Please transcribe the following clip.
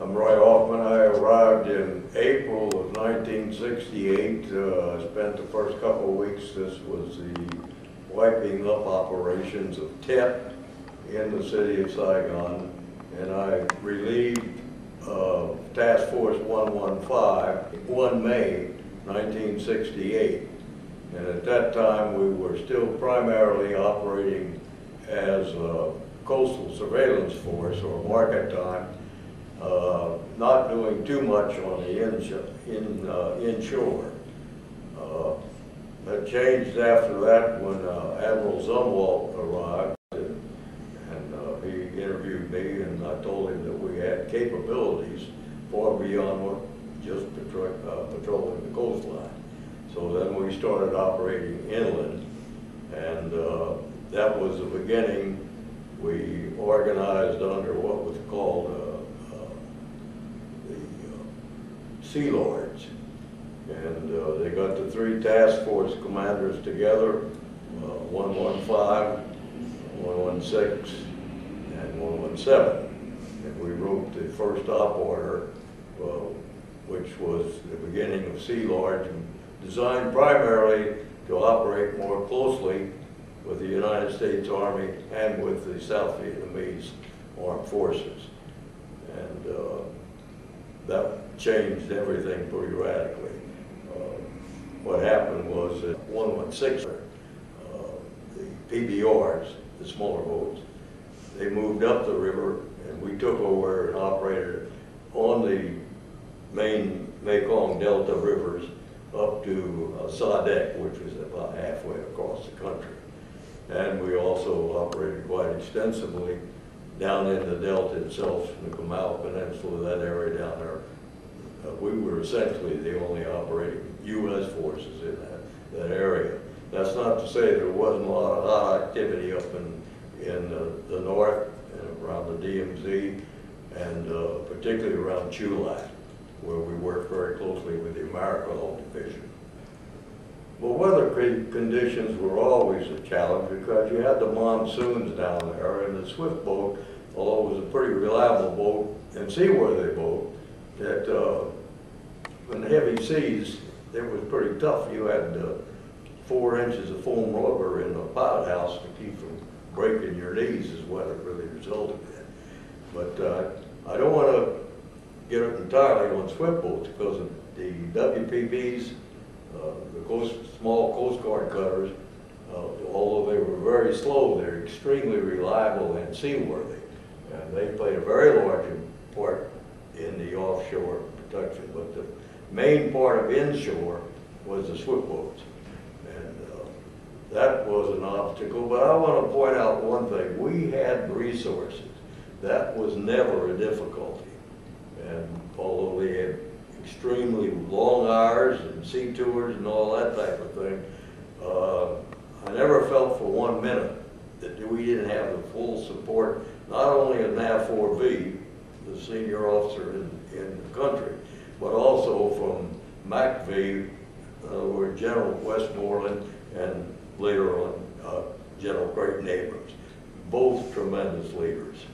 I'm Roy Hoffman. I arrived in April of 1968. I spent the first couple of weeks. This was the wiping up operations of TEP in the city of Saigon, and I relieved Task Force 115 1 May 1968. And at that time, we were still primarily operating as a coastal surveillance force, or market time, not doing too much on the inshore. That changed after that when Admiral Zumwalt arrived, and he interviewed me, and I told him that we had capabilities far beyond what just patrolling the coastline. So then we started operating inland, and that was the beginning. We organized under what was called the Sea Lords, and they got the three task force commanders together, 115, 116, and 117, and we wrote the first op order, which was the beginning of Sea Lords, designed primarily to operate more closely with the United States Army and with the South Vietnamese armed forces. And that changed everything pretty radically. What happened was that 116, the PBRs, the smaller boats, they moved up the river, and we took over and operated on the main Mekong Delta rivers up to Sadek, which was about halfway across the country. And we also operated quite extensively down in the Delta itself, the Kamau Peninsula, that area down there. We were essentially the only operating U.S. forces in that area. That's not to say there wasn't a lot of hot activity up in the north and around the DMZ, and particularly around Chulat, where we worked very closely with the Admiral division. Well, weather conditions were always a challenge because you had the monsoons down there, and the Swift boat, although it was a pretty reliable boat and seaworthy boat, that in heavy seas, it was pretty tough. You had 4 inches of foam rubber in the pilot house to keep from breaking your knees, is what it really resulted in. But I don't want to get it entirely on Swift boats, because of the WPBs, the small Coast Guard cutters, although they were very slow, they're extremely reliable and seaworthy. And they played a very large part in the offshore protection. But the main part of inshore was the Swift boats. And that was an obstacle. But I want to point out one thing. We had resources. That was never a difficulty. And although they had extremely long hours and sea tours and all that type of thing, I never felt for 1 minute that we didn't have the full support, not only of NAV-4V, the senior officer in the country, but also from MACV, where General Westmoreland, and later on General Creighton Abrams, both tremendous leaders.